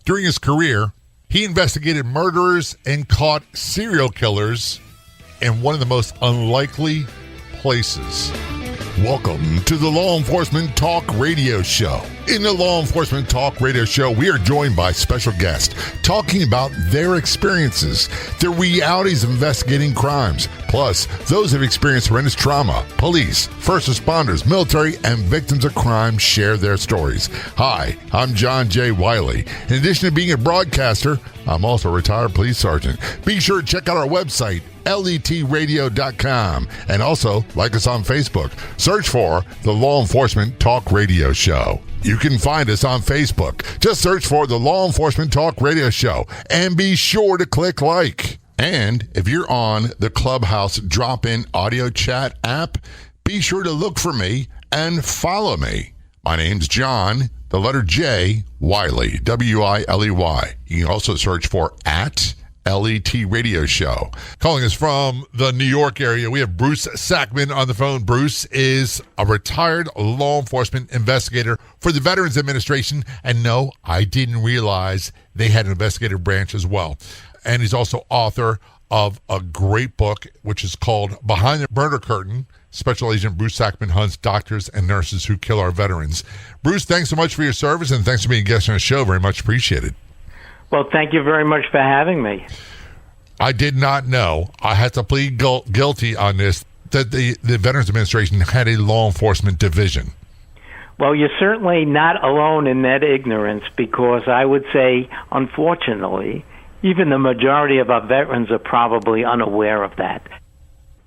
During his career, he investigated murderers and caught serial killers in one of the most unlikely places. Welcome to the Law Enforcement Talk Radio Show. In the Law Enforcement Talk Radio Show, we are joined by special guests talking about their experiences, the realities of investigating crimes, plus those who have experienced horrendous trauma. Police, first responders, military, and victims of crime share their stories. Hi, I'm John J. Wiley. In addition to being a broadcaster, I'm also a retired police sergeant. Be sure to check out our website, letradio.com, and also like us on Facebook. Search for the Law Enforcement Talk Radio Show. You can find us on Facebook. Just search for the Law Enforcement Talk Radio Show and be sure to click like. And if you're on the Clubhouse drop-in audio chat app, be sure to look for me and follow me. My name's John, the letter J, Wiley, W-I-L-E-Y. You can also search for @LET Radio Show. Calling us from the New York area, we have Bruce Sackman on the phone. Bruce is a retired law enforcement investigator for the Veterans Administration. And no, I didn't realize they had an investigative branch as well. And he's also author of a great book, which is called Behind the Murder Curtain. Special Agent Bruce Sackman hunts doctors and nurses who kill our veterans. Bruce, thanks so much for your service, and thanks for being a guest on the show. Very much appreciated. Well, thank you very much for having me. I did not know. I had to plead guilty on this, that the Veterans Administration had a law enforcement division. Well, you're certainly not alone in that ignorance, because I would say, unfortunately, even the majority of our veterans are probably unaware of that.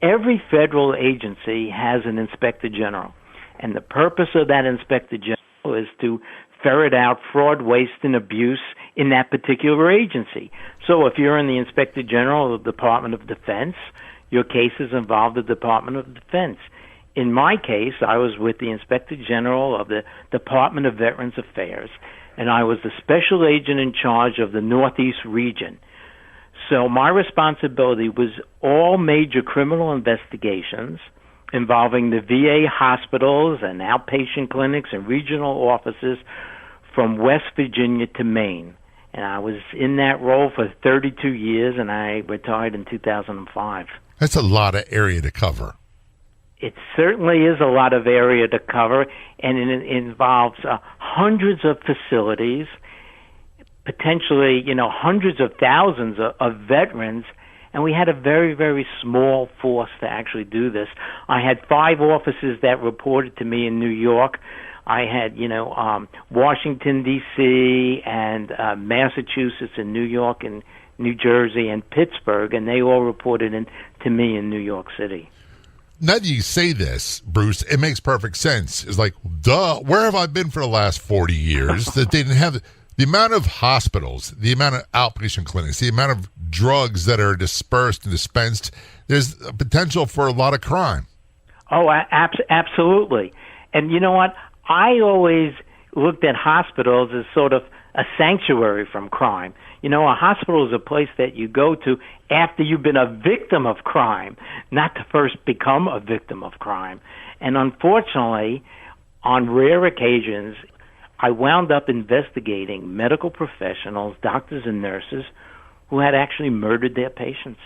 Every federal agency has an inspector general, and the purpose of that inspector general is to ferret out fraud, waste, and abuse in that particular agency. So if you're in the Inspector General of the Department of Defense, your cases involve the Department of Defense. In my case, I was with the Inspector General of the Department of Veterans Affairs, and I was the special agent in charge of the Northeast region. So my responsibility was all major criminal investigations involving the VA hospitals and outpatient clinics and regional offices from West Virginia to Maine. And I was in that role for 32 years, and I retired in 2005. That's a lot of area to cover. It certainly is a lot of area to cover, and it involves hundreds of facilities, potentially, hundreds of thousands of veterans, and we had a very, very small force to actually do this. I had 5 offices that reported to me in New York. I had, Washington, D.C., and Massachusetts and New York and New Jersey and Pittsburgh, and they all reported to me in New York City. Now that you say this, Bruce, it makes perfect sense. It's like, duh, where have I been for the last 40 years that they didn't have the amount of hospitals, the amount of outpatient clinics, the amount of drugs that are dispersed and dispensed? There's a potential for a lot of crime. Oh, absolutely. And you know what? I always looked at hospitals as sort of a sanctuary from crime. A hospital is a place that you go to after you've been a victim of crime, not to first become a victim of crime. And unfortunately, on rare occasions, I wound up investigating medical professionals, doctors and nurses, who had actually murdered their patients.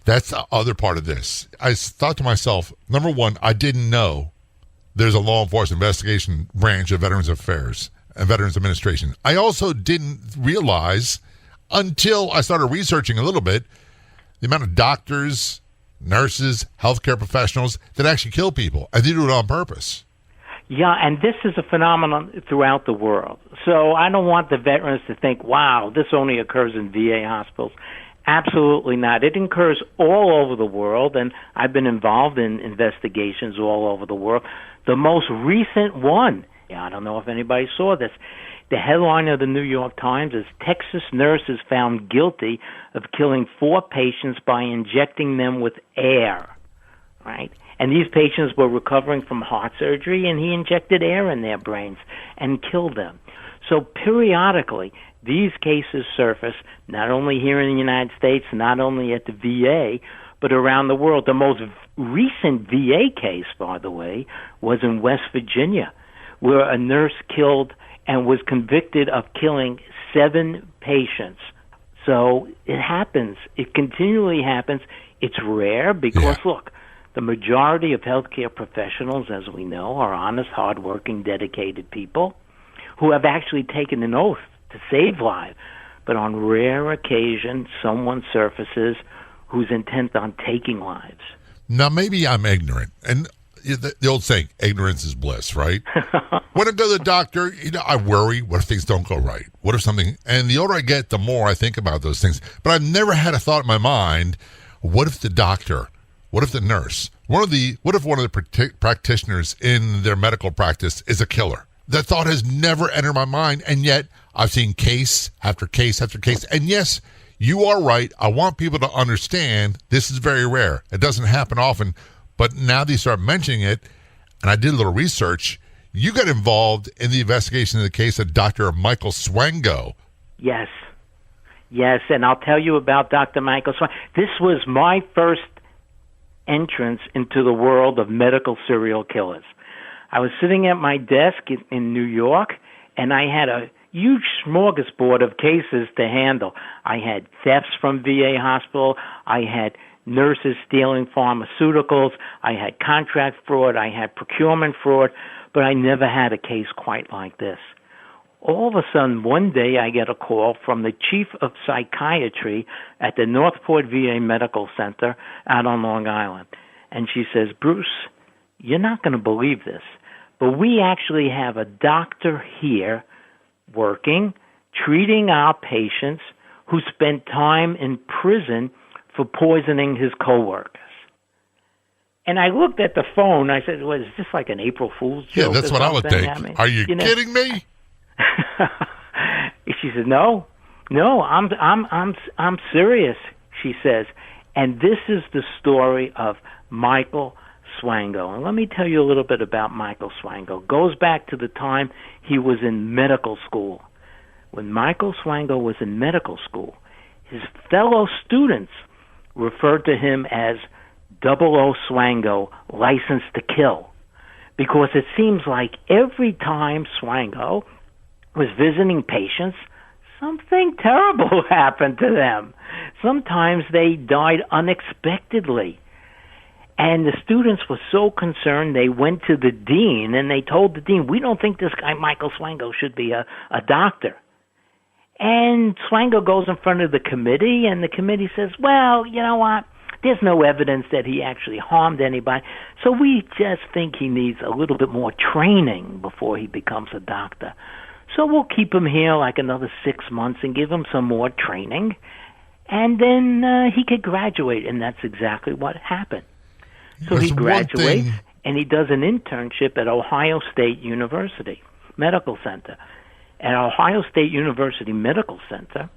That's the other part of this. I thought to myself, number one, I didn't know there's a law enforcement investigation branch of Veterans Affairs and Veterans Administration. I also didn't realize until I started researching a little bit the amount of doctors, nurses, healthcare professionals that actually kill people, and they do it on purpose. Yeah, and this is a phenomenon throughout the world. So I don't want the veterans to think, wow, this only occurs in VA hospitals. Absolutely not. It occurs all over the world, and I've been involved in investigations all over the world. The most recent one, I don't know if anybody saw this, the headline of the New York Times is Texas nurses found guilty of killing 4 patients by injecting them with air, right? And these patients were recovering from heart surgery, and he injected air in their brains and killed them. So periodically, these cases surface not only here in the United States, not only at the VA, but around the world. The most recent VA case, by the way, was in West Virginia, where a nurse killed and was convicted of killing 7 patients. So it happens. It continually happens. It's rare because, look, the majority of healthcare professionals, as we know, are honest, hardworking, dedicated people who have actually taken an oath to save lives. But on rare occasion, someone surfaces who's intent on taking lives. Now, maybe I'm ignorant. And the old saying, ignorance is bliss, right? When I go to the doctor, I worry, what if things don't go right? What if something, and the older I get, the more I think about those things. But I've never had a thought in my mind, what if the doctor, what if the nurse, what if one of the practitioners in their medical practice is a killer? That thought has never entered my mind, and yet I've seen case after case after case. And yes, you are right. I want people to understand this is very rare. It doesn't happen often. But now that you start mentioning it, and I did a little research, you got involved in the investigation of the case of Dr. Michael Swango. Yes, and I'll tell you about Dr. Michael Swango. This was my first entrance into the world of medical serial killers. I was sitting at my desk in New York, and I had a huge smorgasbord of cases to handle. I had thefts from VA hospital. I had nurses stealing pharmaceuticals. I had contract fraud. I had procurement fraud. But I never had a case quite like this. All of a sudden, one day, I get a call from the chief of psychiatry at the Northport VA Medical Center out on Long Island. And she says, Bruce, you're not going to believe this, but we actually have a doctor here working, treating our patients who spent time in prison for poisoning his coworkers. And I looked at the phone. I said, "Well, is this like an April Fool's joke?" Yeah, that's what I would think. Are you kidding me? She said, "No, I'm serious." She says, and this is the story of Michael Swango. And let me tell you a little bit about Michael Swango. It goes back to the time he was in medical school. When Michael Swango was in medical school, his fellow students referred to him as 00 Swango, licensed to kill, because it seems like every time Swango was visiting patients, something terrible happened to them. Sometimes they died unexpectedly. And the students were so concerned, they went to the dean, and they told the dean, "We don't think this guy Michael Swango should be a doctor." And Swango goes in front of the committee, and the committee says, "Well, you know what? There's no evidence that he actually harmed anybody, so we just think he needs a little bit more training before he becomes a doctor. So we'll keep him here like another 6 months and give him some more training, and then he could graduate." And that's exactly what happened. So he graduates, and he does an internship at Ohio State University Medical Center. At Ohio State University Medical Center,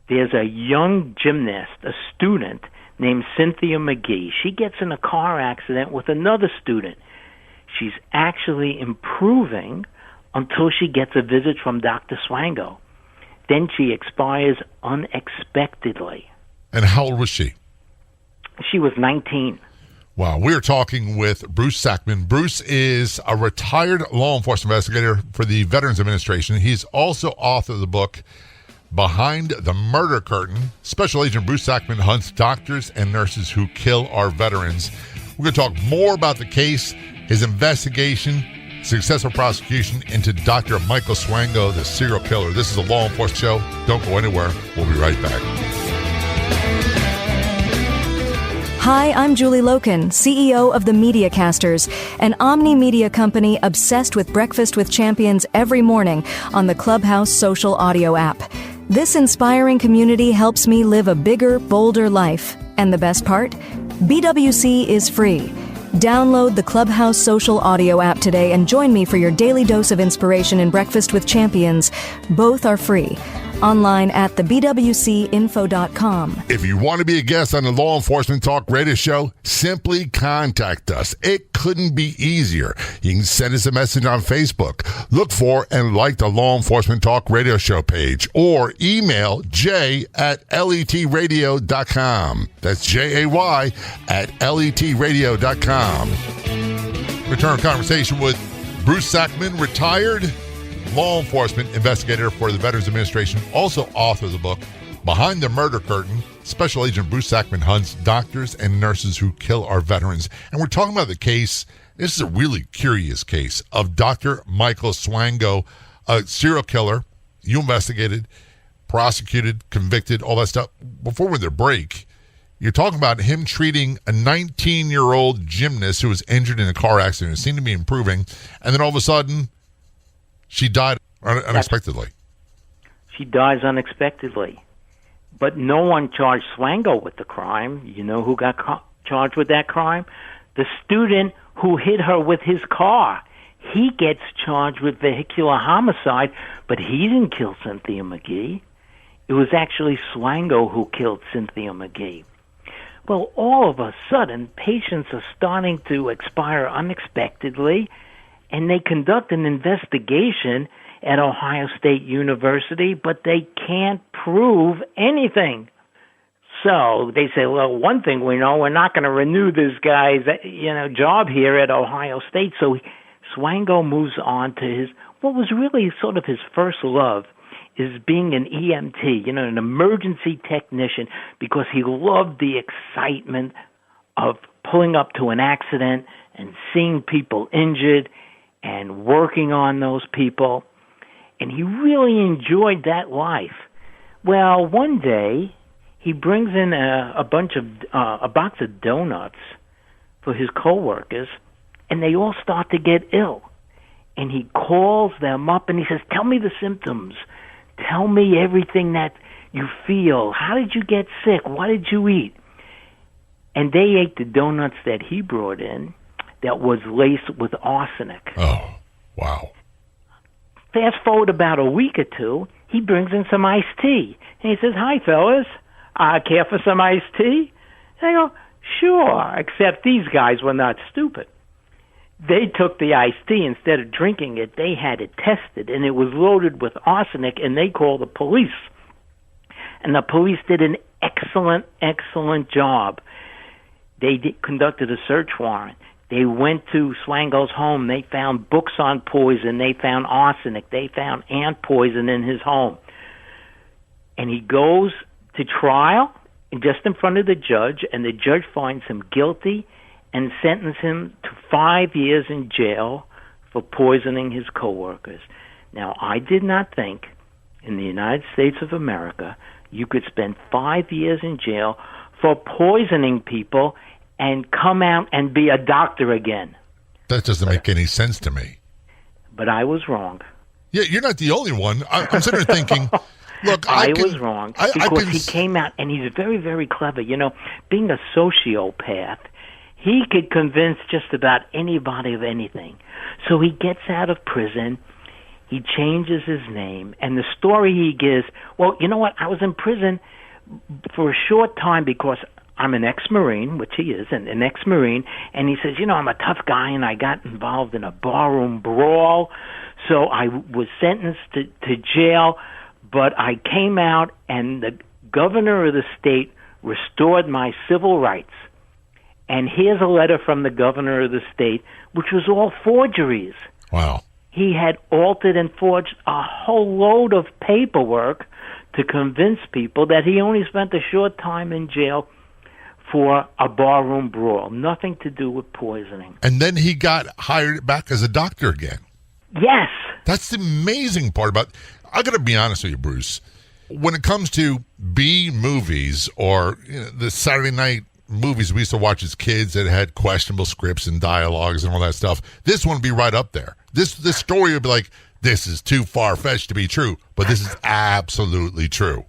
there's a young gymnast, a student named Cynthia McGee. She gets in a car accident with another student. She's actually improving until she gets a visit from Dr. Swango. Then she expires unexpectedly. And how old was she? She was 19. Wow, we're talking with Bruce Sackman. Bruce is a retired law enforcement investigator for the Veterans Administration. He's also author of the book, Behind the Murder Curtain. Special Agent Bruce Sackman hunts doctors and nurses who kill our veterans. We're going to talk more about the case, his investigation, successful prosecution into Dr. Michael Swango, the serial killer. This is a Law Enforcement Show. Don't go anywhere. We'll be right back. Hi, I'm Julie Loken, CEO of the Mediacasters, an omni-media company obsessed with Breakfast with Champions every morning on the Clubhouse social audio app. This inspiring community helps me live a bigger, bolder life. And the best part? BWC is free. Download the Clubhouse social audio app today and join me for your daily dose of inspiration in Breakfast with Champions. Both are free. Online at thebwcinfo.com. If you want to be a guest on the Law Enforcement Talk radio show, simply contact us. It couldn't be easier. You can send us a message on Facebook. Look for and like the Law Enforcement Talk radio show page, or email jay@letradio.com. That's JAY@letradio.com. Return conversation with Bruce Sackman, retired law enforcement investigator for the Veterans Administration, also author of the book, Behind the Murder Curtain, Special Agent Bruce Sackman hunts doctors and nurses who kill our veterans. And we're talking about the case, this is a really curious case, of Dr. Michael Swango, a serial killer. You investigated, prosecuted, convicted, all that stuff. Before we went to break, you're talking about him treating a 19-year-old gymnast who was injured in a car accident. It seemed to be improving. And then all of a sudden, she died unexpectedly. She dies unexpectedly. But no one charged Swango with the crime. You know who got charged with that crime? The student who hit her with his car. He gets charged with vehicular homicide, but he didn't kill Cynthia McGee. It was actually Swango who killed Cynthia McGee. Well, all of a sudden, patients are starting to expire unexpectedly, and they conduct an investigation at Ohio State University, but they can't prove anything. So they say, well, one thing we know, we're not going to renew this guy's job here at Ohio State. So Swango moves on to his, what was really sort of his first love, is being an EMT, an emergency technician, because he loved the excitement of pulling up to an accident and seeing people injured and working on those people. And he really enjoyed that life. Well, one day he brings in a box of donuts for his coworkers, and they all start to get ill. And he calls them up and he says, "Tell me the symptoms. Tell me everything that you feel. How did you get sick? What did you eat?" And they ate the donuts that he brought in that was laced with arsenic. Oh, wow. Fast forward about a week or two, he brings in some iced tea. And he says, "Hi, fellas. Care for some iced tea?" And I go, "Sure," except these guys were not stupid. They took the iced tea. Instead of drinking it, they had it tested, and it was loaded with arsenic, and they called the police. And the police did an excellent, excellent job. They conducted a search warrant. They went to Swango's home. They found books on poison. They found arsenic. They found ant poison in his home. And he goes to trial just in front of the judge, and the judge finds him guilty and sentenced him to 5 years in jail for poisoning his coworkers. Now, I did not think in the United States of America you could spend 5 years in jail for poisoning people and come out and be a doctor again. That doesn't make any sense to me. But I was wrong. Yeah, you're not the only one. I'm sitting there thinking, look, I was wrong because he came out, and he's very, very clever. Being a sociopath, he could convince just about anybody of anything. So he gets out of prison, he changes his name, and the story he gives, well, you know what, I was in prison for a short time because I'm an ex-Marine, which he is, an ex-Marine, and he says, I'm a tough guy, and I got involved in a barroom brawl, so I was sentenced to jail, but I came out, and the governor of the state restored my civil rights. And here's a letter from the governor of the state, which was all forgeries. Wow. He had altered and forged a whole load of paperwork to convince people that he only spent a short time in jail for a barroom brawl, nothing to do with poisoning. And then he got hired back as a doctor again. Yes. That's the amazing part about it. I got to be honest with you, Bruce. When it comes to B movies or the Saturday night movies we used to watch as kids that had questionable scripts and dialogues and all that stuff, this one would be right up there. This story would be like, this is too far-fetched to be true, but this is absolutely true.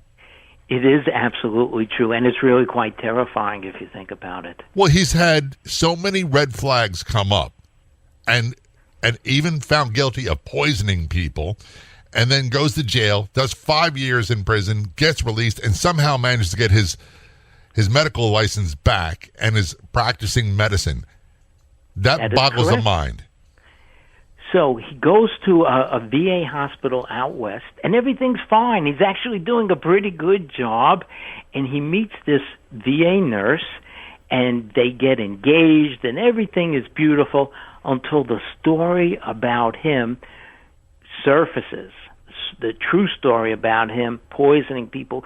It is absolutely true, and it's really quite terrifying if you think about it. Well, he's had so many red flags come up and even found guilty of poisoning people, and then goes to jail, does 5 years in prison, gets released, and somehow manages to get his medical license back and is practicing medicine. That boggles the mind. So he goes to a VA hospital out west, and everything's fine. He's actually doing a pretty good job, and he meets this VA nurse, and they get engaged, and everything is beautiful until the story about him surfaces. The true story about him poisoning people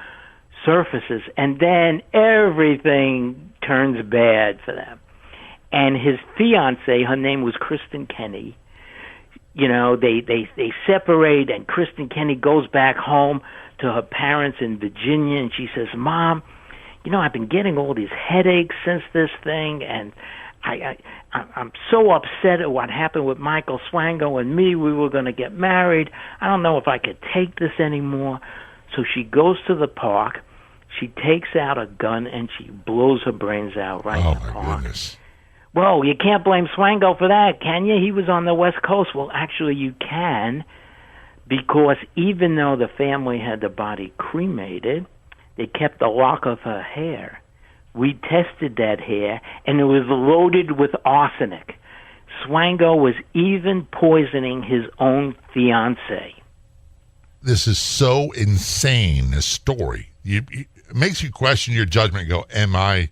surfaces, and then everything turns bad for them. And his fiancée, her name was Kristen Kenny. You know, they separate, and Kristen Kenny goes back home to her parents in Virginia, and she says, "Mom, you know, I've been getting all these headaches since this thing, and I'm so upset at what happened with Michael Swango and me. We were going to get married. I don't know if I could take this anymore." So she goes to the park. She takes out a gun, and she blows her brains out right in the park. Oh, my goodness. Well, you can't blame Swango for that, can you? He was on the West Coast. Well, actually, you can, because even though the family had the body cremated, they kept a lock of her hair. We tested that hair, and it was loaded with arsenic. Swango was even poisoning his own fiancée. This is so insane, this story. It makes you question your judgment and go, am I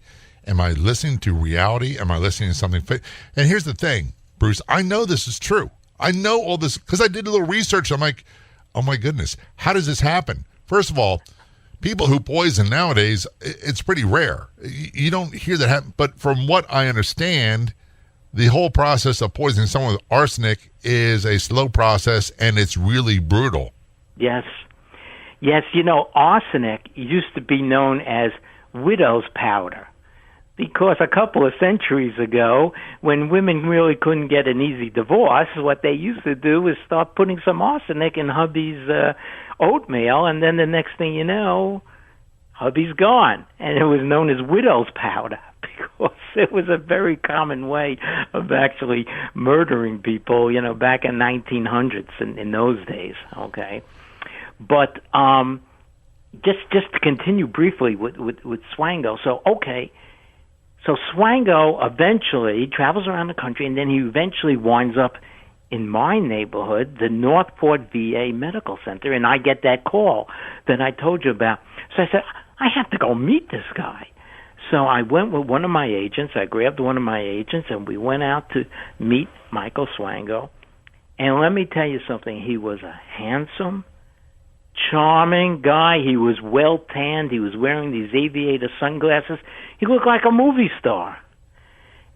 listening to reality? Am I listening to something fake? And here's the thing, Bruce, I know this is true. I know all this because I did a little research. I'm like, oh my goodness, how does this happen? First of all, people who poison nowadays, it's pretty rare. You don't hear that happen. But from what I understand, the whole process of poisoning someone with arsenic is a slow process, and it's really brutal. Yes. Yes, you know, arsenic used to be known as widow's powder, because a couple of centuries ago, when women really couldn't get an easy divorce, what they used to do was start putting some arsenic in hubby's oatmeal, and then the next thing you know, hubby's gone. And it was known as widow's powder, because it was a very common way of actually murdering people, you know, back in 1900s in those days, okay? But just to continue briefly with Swango, so Swango eventually travels around the country, and then he eventually winds up in my neighborhood, the Northport VA Medical Center, and I get that call that I told you about. So I said, I have to go meet this guy. So I went with one of my agents. I grabbed one of my agents, and we went out to meet Michael Swango. And let me tell you something. He was a handsome, charming guy. He was well tanned. He was wearing these aviator sunglasses. He looked like a movie star.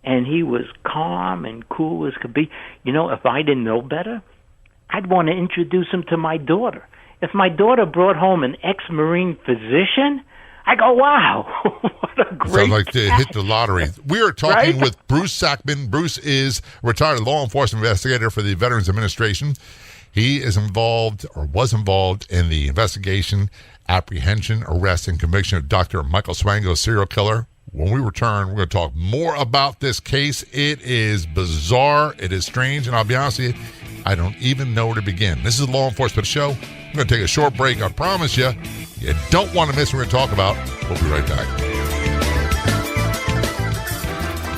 And he was calm and cool as could be. You know, if I didn't know better, I'd want to introduce him to my daughter. If my daughter brought home an ex-Marine physician, I go, wow, what a great Sounds like they hit the lottery. We are talking with Bruce Sackman. Bruce is a retired law enforcement investigator for the Veterans Administration. He is involved, or was involved, in the investigation, apprehension, arrest, and conviction of Dr. Michael Swango, serial killer. When we return, we're going to talk more about this case. It is bizarre. It is strange. And I'll be honest with you, I don't even know where to begin. This is the Law Enforcement Show. I'm going to take a short break. I promise you, you don't want to miss what we're going to talk about. We'll be right back.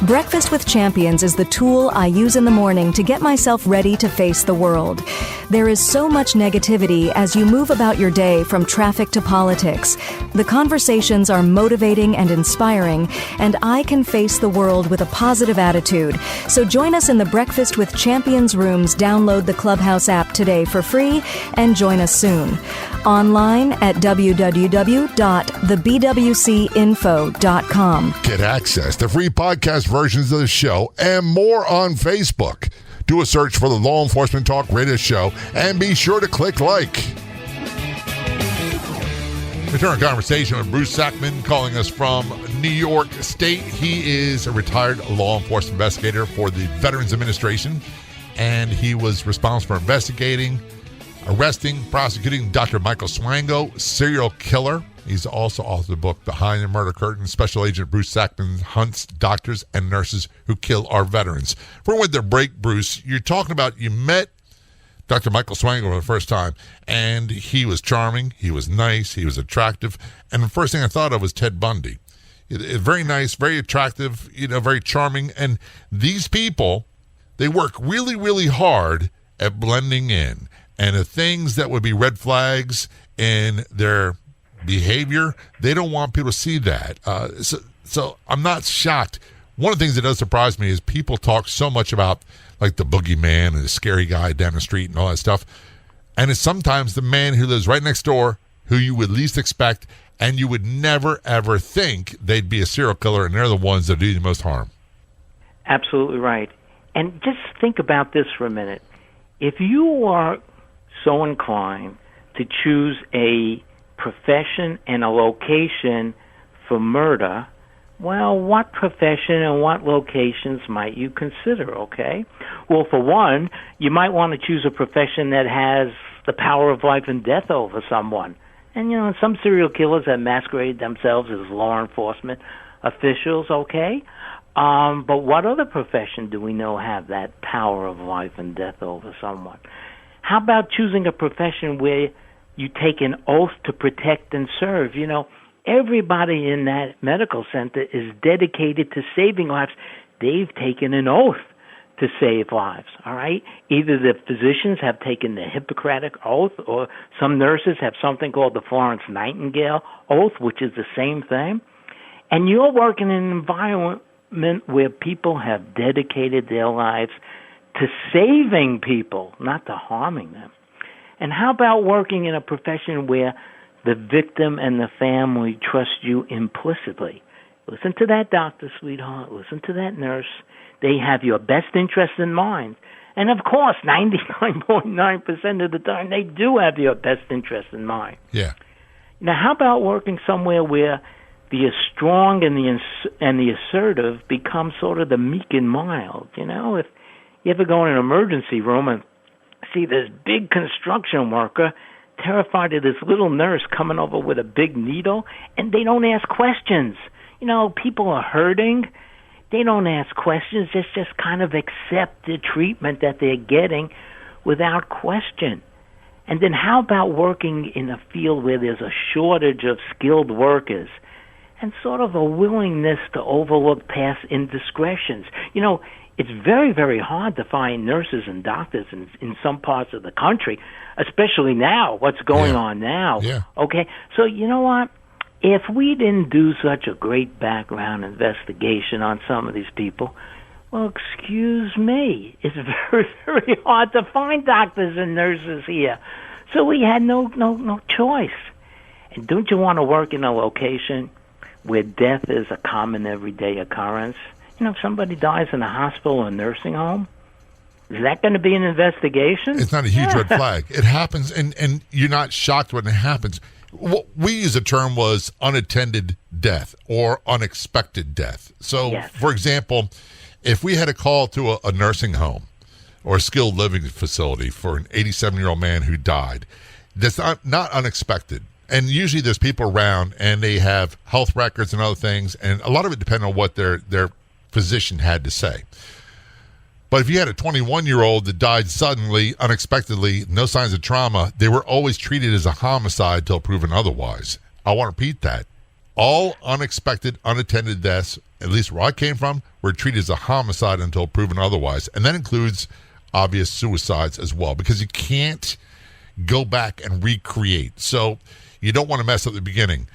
Breakfast with Champions is the tool I use in the morning to get myself ready to face the world. There is so much negativity as you move about your day, from traffic to politics. The conversations are motivating and inspiring, and I can face the world with a positive attitude. So join us in the Breakfast with Champions rooms. Download the Clubhouse app today for free and join us soon. Online at www.thebwcinfo.com. Get access to free podcast versions of the show and more on Facebook. Do a search for the Law Enforcement Talk Radio Show and be sure to click like. Return conversation with Bruce Sackman, calling us from New York State. He is a retired law enforcement investigator for the Veterans Administration, and he was responsible for investigating, arresting, prosecuting Dr. Michael Swango, serial killer. He's also authored the book Behind the Murder Curtain. Special Agent Bruce Sackman hunts doctors and nurses who kill our veterans. We're with the break, Bruce. You're talking about you met Dr. Michael Swango for the first time, and he was charming, he was nice, he was attractive, and the first thing I thought of was Ted Bundy. Very nice, very attractive, very charming, and these people, they work really, really hard at blending in, and the things that would be red flags in their behavior, they don't want people to see that. So I'm not shocked. One of the things that does surprise me is people talk so much about like the boogeyman and the scary guy down the street and all that stuff. And it's sometimes the man who lives right next door who you would least expect, and you would never, ever think they'd be a serial killer, and they're the ones that do the most harm. Absolutely right. And just think about this for a minute. If you are so inclined to choose a profession and a location for murder, well, what profession and what locations might you consider, okay? Well, for one, you might want to choose a profession that has the power of life and death over someone. And, some serial killers have masqueraded themselves as law enforcement officials, okay? But what other profession do we know have that power of life and death over someone? How about choosing a profession where you take an oath to protect and serve? Everybody in that medical center is dedicated to saving lives. They've taken an oath to save lives, all right? Either the physicians have taken the Hippocratic Oath, or some nurses have something called the Florence Nightingale Oath, which is the same thing. And you're working in an environment where people have dedicated their lives to saving people, not to harming them. And how about working in a profession where the victim and the family trust you implicitly? Listen to that doctor, sweetheart. Listen to that nurse. They have your best interest in mind. And, of course, 99.9% of the time, they do have your best interest in mind. Yeah. Now, how about working somewhere where the strong and the assertive become sort of the meek and mild? If you ever go in an emergency room and see this big construction worker terrified of this little nurse coming over with a big needle, and they don't ask questions. People are hurting. They don't ask questions. They just kind of accept the treatment that they're getting without question. And then how about working in a field where there's a shortage of skilled workers and sort of a willingness to overlook past indiscretions? It's very, very hard to find nurses and doctors in some parts of the country, especially now, what's going on now. Yeah. Okay, so you know what? If we didn't do such a great background investigation on some of these people, well, excuse me, it's very, very hard to find doctors and nurses here. So we had no choice. And don't you want to work in a location where death is a common everyday occurrence? If somebody dies in a hospital or nursing home, is that going to be an investigation? It's not a huge red flag. It happens, and you're not shocked when it happens. What we use the term was unattended death or unexpected death. So, For example, if we had a call to a nursing home or a skilled living facility for an 87-year-old man who died, that's not unexpected. And usually there's people around, and they have health records and other things, and a lot of it depends on what their physician had to say. But if you had a 21-year-old that died suddenly, unexpectedly, no signs of trauma, they were always treated as a homicide till proven otherwise. I want to repeat that. All unexpected, unattended deaths, at least where I came from, were treated as a homicide until proven otherwise. And that includes obvious suicides as well, because you can't go back and recreate. So you don't want to mess up the beginning.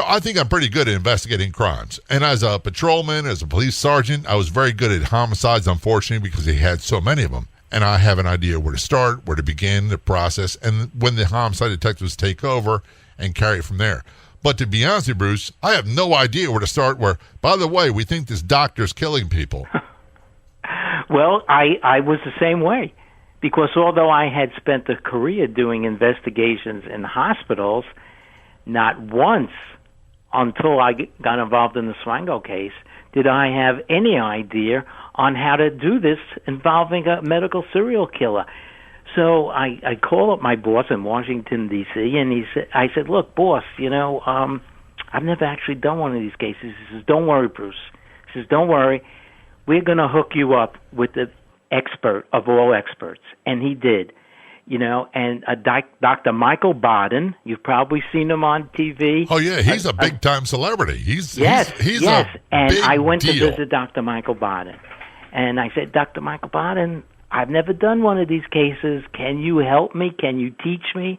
I think I'm pretty good at investigating crimes. And as a patrolman, as a police sergeant, I was very good at homicides, unfortunately, because they had so many of them. And I have an idea where to start, where to begin the process, and when the homicide detectives take over and carry it from there. But to be honest with you, Bruce, I have no idea where to start where, by the way, we think this doctor's killing people. Well, I was the same way. Because although I had spent a career doing investigations in hospitals, not once until I got involved in the Swango case did I have any idea on how to do this involving a medical serial killer. So I called up my boss in Washington, D.C., and I said, look, boss, I've never actually done one of these cases. He says, don't worry, Bruce. He says, don't worry. We're going to hook you up with the expert of all experts. And he did. And Dr. Michael Baden, you've probably seen him on TV. Oh, yeah, he's a big-time celebrity. He's yes. And big I went deal. to visit Dr. Michael Baden. And I said, Dr. Michael Baden, I've never done one of these cases. Can you help me? Can you teach me?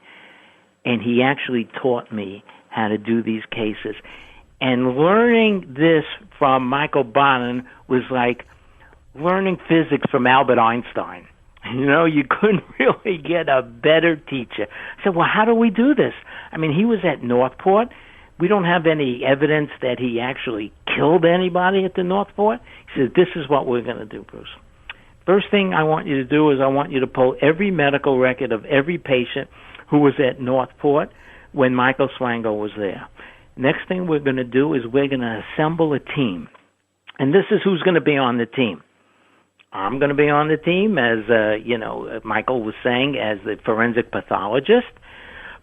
And he actually taught me how to do these cases. And learning this from Michael Baden was like learning physics from Albert Einstein. You couldn't really get a better teacher. I said, well, how do we do this? I mean, he was at Northport. We don't have any evidence that he actually killed anybody at the Northport. He said, this is what we're going to do, Bruce. First thing I want you to do is I want you to pull every medical record of every patient who was at Northport when Michael Swango was there. Next thing we're going to do is we're going to assemble a team. And this is who's going to be on the team. I'm going to be on the team as, Michael was saying, as the forensic pathologist.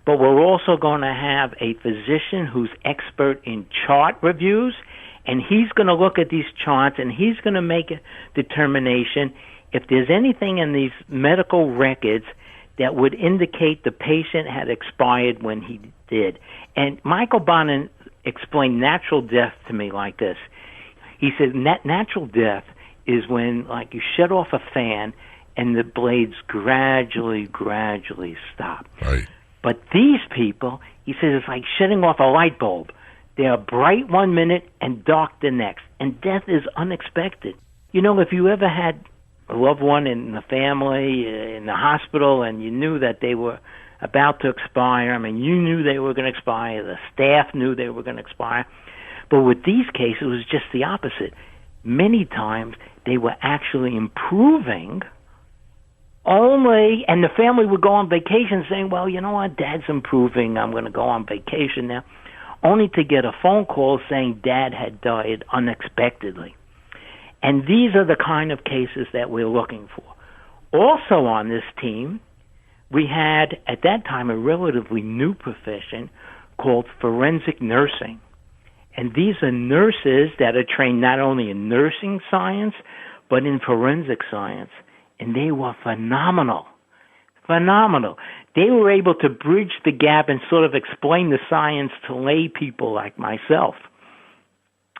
But we're also going to have a physician who's expert in chart reviews, and he's going to look at these charts, and he's going to make a determination if there's anything in these medical records that would indicate the patient had expired when he did. And Michael Bonin explained natural death to me like this. He said natural death is when, like, you shut off a fan and the blades gradually stop. Right. But these people, he says, it's like shutting off a light bulb. They are bright one minute and dark the next. And death is unexpected. If you ever had a loved one in the family, in the hospital, and you knew that they were about to expire, I mean, you knew they were going to expire, the staff knew they were going to expire. But with these cases, it was just the opposite. Many times, they were actually improving and the family would go on vacation saying, well, you know what, Dad's improving, I'm going to go on vacation now, only to get a phone call saying Dad had died unexpectedly. And these are the kind of cases that we're looking for. Also on this team, we had, at that time, a relatively new profession called forensic nursing. And these are nurses that are trained not only in nursing science, but in forensic science. And they were phenomenal. They were able to bridge the gap and sort of explain the science to lay people like myself.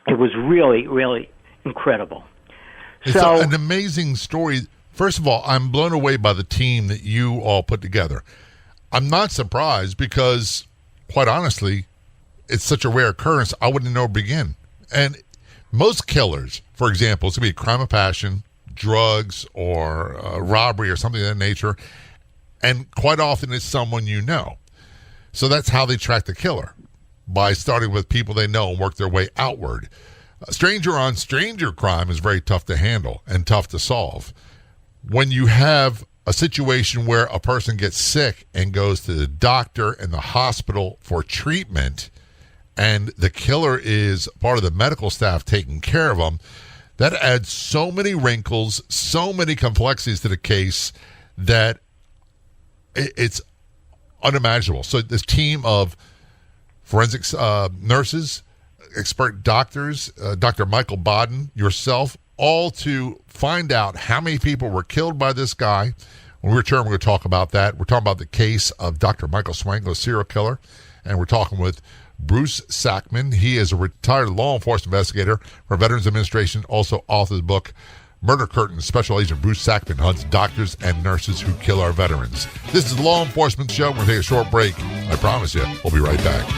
It was really, really incredible. It's an amazing story. First of all, I'm blown away by the team that you all put together. I'm not surprised because, quite honestly, it's such a rare occurrence, I wouldn't know where to begin. And most killers, for example, it's going to be a crime of passion, drugs, or robbery or something of that nature, and quite often it's someone you know. So that's how they track the killer, by starting with people they know and work their way outward. Stranger-on-stranger crime is very tough to handle and tough to solve. When you have a situation where a person gets sick and goes to the doctor and the hospital for treatment, and the killer is part of the medical staff taking care of them, that adds so many wrinkles, so many complexities to the case that it's unimaginable. So this team of forensics nurses, expert doctors, Dr. Michael Bodden, yourself, all to find out how many people were killed by this guy. When we return, we're going to talk about that. We're talking about the case of Dr. Michael Swango, serial killer, and we're talking with Bruce Sackman. He is a retired law enforcement investigator for Veterans Administration, also authored the book Murder Curtain. Special Agent Bruce Sackman hunts doctors and nurses who kill our veterans. This is the Law Enforcement Show. We're going to take a short break. I promise you, we'll be right back.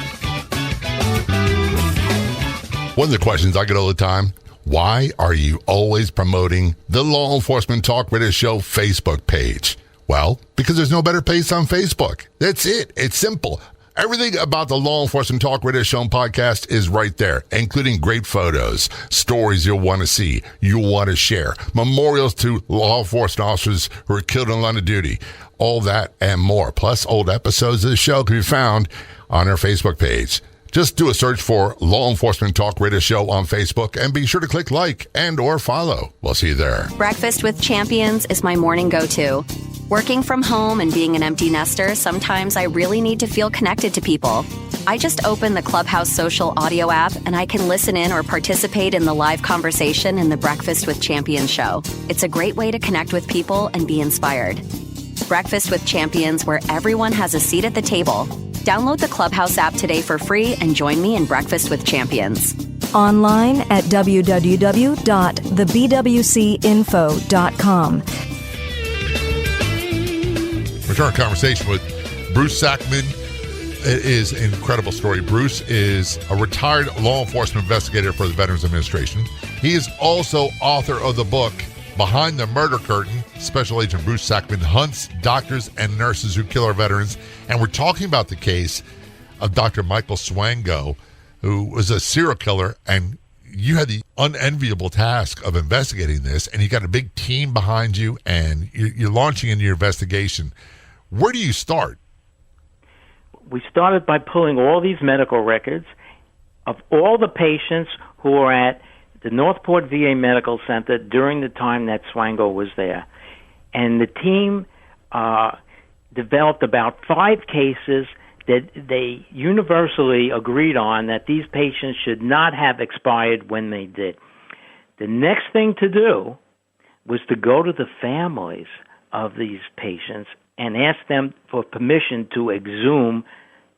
One of the questions I get all the time, why are you always promoting the Law Enforcement Talk Radio Show Facebook page? Well, because there's no better place on Facebook. That's it. It's simple. Everything about the Law Enforcement Talk Radio Show and podcast is right there, including great photos, stories you'll want to see, you'll want to share, memorials to law enforcement officers who were killed in the line of duty, all that and more. Plus, old episodes of the show can be found on our Facebook page. Just do a search for Law Enforcement Talk Radio Show on Facebook and be sure to click like and or follow. We'll see you there. Breakfast with Champions is my morning go-to. Working from home and being an empty nester, sometimes I really need to feel connected to people. I just open the Clubhouse social audio app and I can listen in or participate in the live conversation in the Breakfast with Champions show. It's a great way to connect with people and be inspired. Breakfast with Champions, where everyone has a seat at the table. Download the Clubhouse app today for free and join me in Breakfast with Champions. Online at www.thebwcinfo.com. Return conversation with Bruce Sackman. It is an incredible story. Bruce is a retired law enforcement investigator for the Veterans Administration. He is also author of the book Behind the Murder Curtain, Special Agent Bruce Sackman hunts doctors and nurses who kill our veterans. And we're talking about the case of Dr. Michael Swango, who was a serial killer, and you had the unenviable task of investigating this, and you got a big team behind you, and you're launching into your investigation. Where do you start? We started by pulling all these medical records of all the patients who were at the Northport VA Medical Center during the time that Swango was there. And the team developed about 5 cases that they universally agreed on that these patients should not have expired when they did. The next thing to do was to go to the families of these patients and ask them for permission to exhume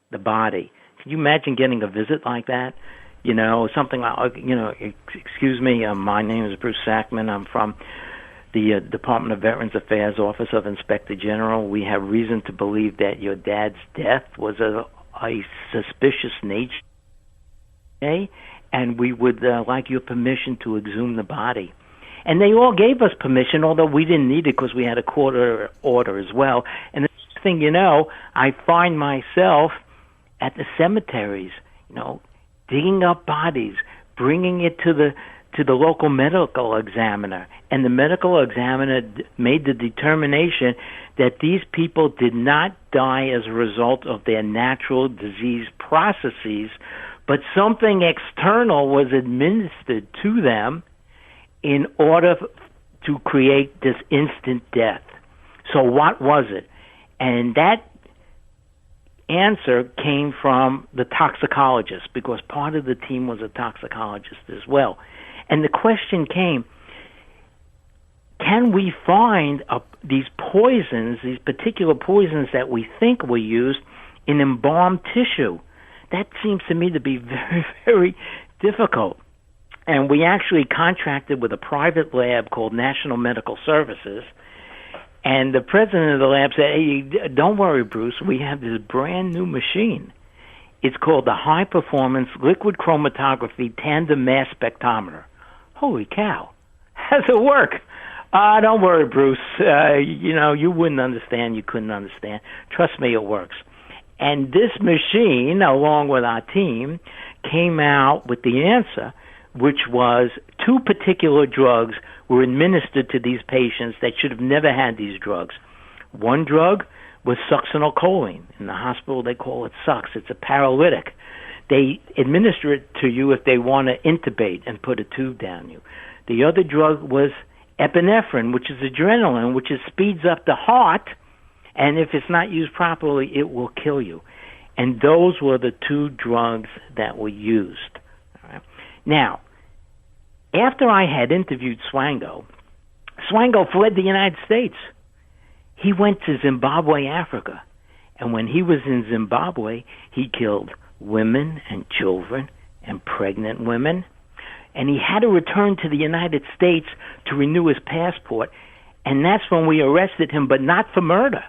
the body. Can you imagine getting a visit like that? You know, something like, excuse me, my name is Bruce Sackman. I'm from the Department of Veterans Affairs Office of Inspector General. We have reason to believe that your dad's death was a suspicious nature, okay? And we would like your permission to exhume the body. And they all gave us permission, although we didn't need it because we had a court order as well. And the next thing you know, I find myself at the cemeteries, digging up bodies, bringing it to the local medical examiner, and the medical examiner made the determination that these people did not die as a result of their natural disease processes, but something external was administered to them in order to create this instant death. So what was it? And that answer came from the toxicologist, because part of the team was a toxicologist as well. And the question came, can we find these poisons, these particular poisons that we think were used in embalmed tissue? That seems to me to be very, very difficult. And we actually contracted with a private lab called National Medical Services. And the president of the lab said, hey, don't worry, Bruce, we have this brand new machine. It's called the High Performance Liquid Chromatography Tandem Mass Spectrometer. Holy cow. How's it work? Don't worry, Bruce. You wouldn't understand. You couldn't understand. Trust me, it works. And this machine, along with our team, came out with the answer, which was 2 particular drugs were administered to these patients that should have never had these drugs. One drug was succinylcholine. In the hospital, they call it Sux. It's a paralytic. They administer it to you if they want to intubate and put a tube down you. The other drug was epinephrine, which is adrenaline, which speeds up the heart, and if it's not used properly, it will kill you. And those were the 2 drugs that were used. All right. Now, after I had interviewed Swango fled the United States. He went to Zimbabwe, Africa. And when he was in Zimbabwe, he killed women and children and pregnant women. And he had to return to the United States to renew his passport. And that's when we arrested him, but not for murder.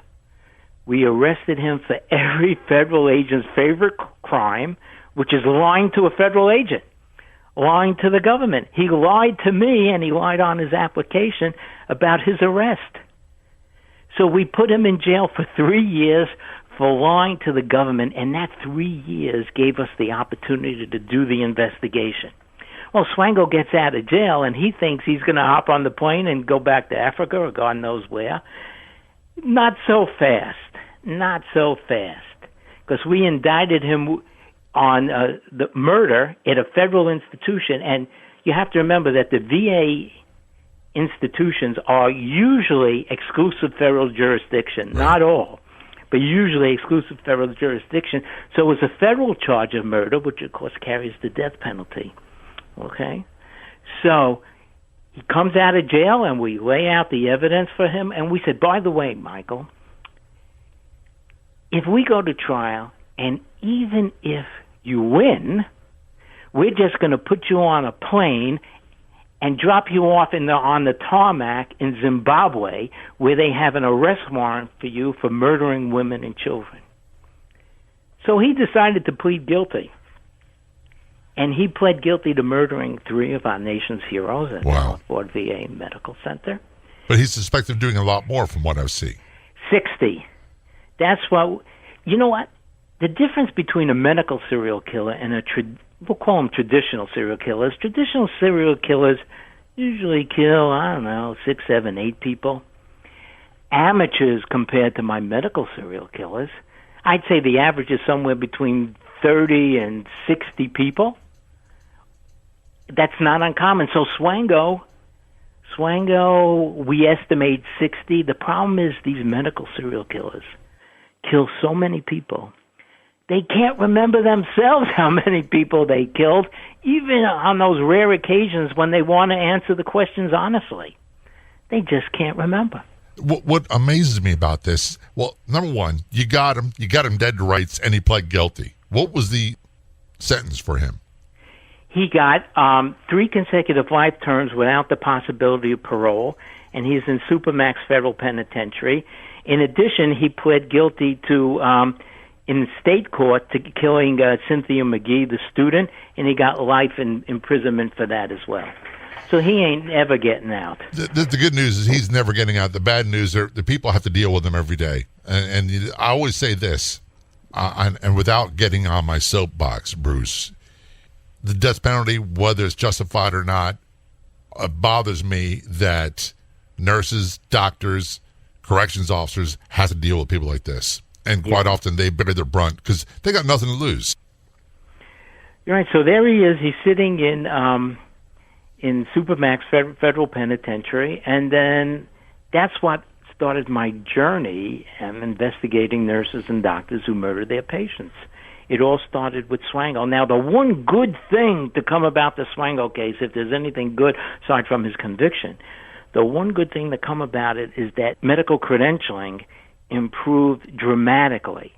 We arrested him for every federal agent's favorite crime, which is lying to a federal agent, lying to the government. He lied to me, and he lied on his application about his arrest. So we put him in jail for 3 years for lying to the government, and that 3 years gave us the opportunity to do the investigation. Well, Swango gets out of jail, and he thinks he's going to hop on the plane and go back to Africa or God knows where. Not so fast. Not so fast. Because we indicted him on the murder at a federal institution, and you have to remember that the VA institutions are usually exclusive federal jurisdiction. Right. Not all, but usually exclusive federal jurisdiction. So it was a federal charge of murder, which of course carries the death penalty. Okay? So he comes out of jail, and we lay out the evidence for him, and we said, by the way, Michael, if we go to trial, and even if you win, we're just going to put you on a plane and drop you off on the tarmac in Zimbabwe, where they have an arrest warrant for you for murdering women and children. So he decided to plead guilty. And he pled guilty to murdering 3 of our nation's heroes at the Northport VA Medical Center. But he's suspected of doing a lot more from what I see. 60. That's what, you know what? The difference between a medical serial killer and we'll call them traditional serial killers. Traditional serial killers usually kill, 6, 7, 8 people. Amateurs compared to my medical serial killers, I'd say the average is somewhere between 30 and 60 people. That's not uncommon. So Swango, we estimate 60. The problem is these medical serial killers kill so many people. They can't remember themselves how many people they killed, even on those rare occasions when they want to answer the questions honestly. They just can't remember. What amazes me about this, well, number one, you got him dead to rights, and he pled guilty. What was the sentence for him? He got 3 consecutive life terms without the possibility of parole, and he's in Supermax Federal Penitentiary. In addition, he pled guilty to, in state court, to killing Cynthia McGee, the student, and he got life in imprisonment for that as well. So he ain't ever getting out. The good news is he's never getting out. The bad news is the people have to deal with him every day. And I always say this, and without getting on my soapbox, Bruce, the death penalty, whether it's justified or not, bothers me that nurses, doctors, corrections officers have to deal with people like this. And quite often they bear their brunt because they got nothing to lose. You're right. So there he is. He's sitting in Supermax Federal Penitentiary, and then that's what started my journey investigating nurses and doctors who murdered their patients. It all started with Swango. Now, the one good thing to come about the Swango case, if there's anything good aside from his conviction, the one good thing to come about it is that medical credentialing improved dramatically.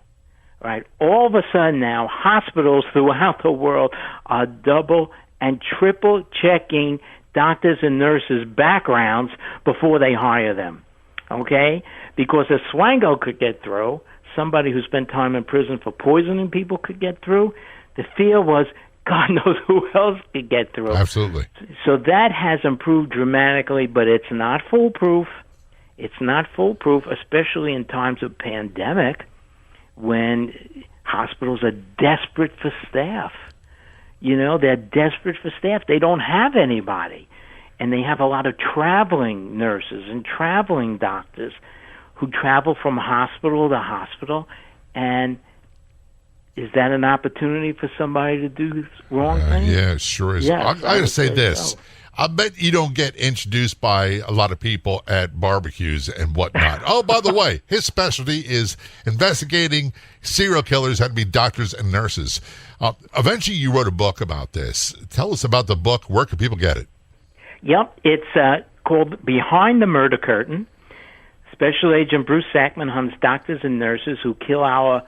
Right? All of a sudden now, hospitals throughout the world are double and triple checking doctors and nurses' backgrounds before they hire them. Okay? Because if Swango could get through, somebody who spent time in prison for poisoning people could get through, the fear was God knows who else could get through. Absolutely. So that has improved dramatically, but it's not foolproof. It's not foolproof, especially in times of pandemic when hospitals are desperate for staff. You know, they're desperate for staff. They don't have anybody. And they have a lot of traveling nurses and traveling doctors who travel from hospital to hospital. And is that an opportunity for somebody to do wrong things? Yeah, it sure is. Yes, I got to say this. So. I bet you don't get introduced by a lot of people at barbecues and whatnot. Oh, by the way, his specialty is investigating serial killers, had to be doctors and nurses. Eventually, you wrote a book about this. Tell us about the book. Where can people get it? Yep, it's called Behind the Murder Curtain. Special Agent Bruce Sackman hunts doctors and nurses who kill our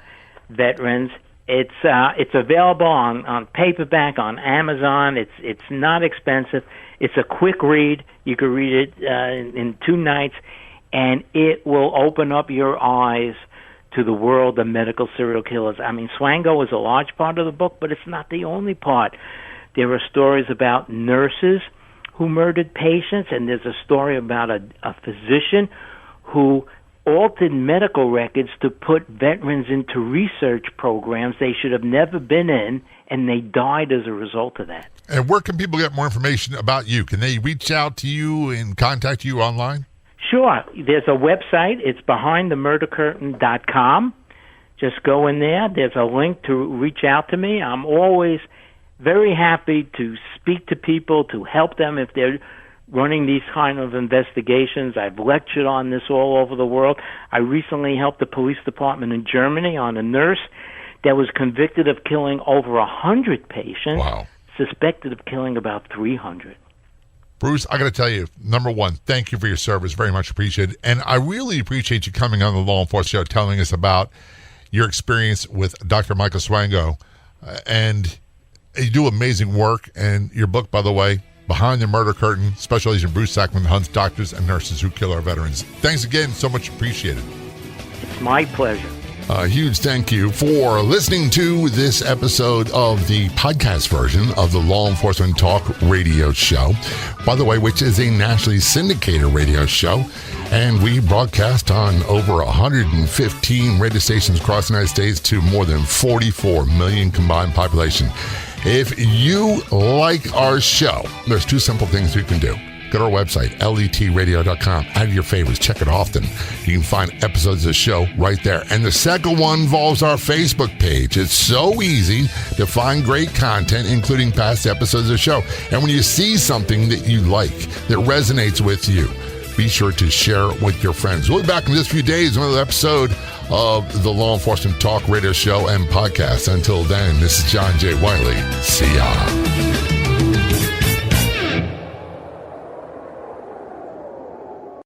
veterans. It's available on paperback on Amazon. It's not expensive. It's a quick read. You can read it in 2 nights, and it will open up your eyes to the world of medical serial killers. I mean, Swango is a large part of the book, but it's not the only part. There are stories about nurses who murdered patients, and there's a story about a physician who altered medical records to put veterans into research programs they should have never been in, and they died as a result of that. And where can people get more information about you? Can they reach out to you and contact you online? Sure. There's a website. It's behindthemurdercurtain.com. Just go in there. There's a link to reach out to me. I'm always very happy to speak to people, to help them if they're running these kind of investigations. I've lectured on this all over the world. I recently helped the police department in Germany on a nurse that was convicted of killing over 100 patients, wow, suspected of killing about 300. Bruce, I got to tell you, number one, thank you for your service. Very much appreciated. And I really appreciate you coming on the Law Enforcement Show, telling us about your experience with Dr. Michael Swango. And you do amazing work. And your book, by the way, Behind the Murder Curtain, Special Agent Bruce Sackman hunts doctors and nurses who kill our veterans. Thanks again. So much appreciated. It's my pleasure. A huge thank you for listening to this episode of the podcast version of the Law Enforcement Talk radio show, by the way, which is a nationally syndicated radio show. And we broadcast on over 115 radio stations across the United States to more than 44 million combined population. If you like our show, there's two simple things you can do. Go to our website, letradio.com. Add your favorites. Check it often. You can find episodes of the show right there. And the second one involves our Facebook page. It's so easy to find great content, including past episodes of the show. And when you see something that you like, that resonates with you, be sure to share it with your friends. We'll be back in just a few days with another episode of the Law Enforcement Talk radio show and podcast. Until then, this is John J. Wiley. See ya.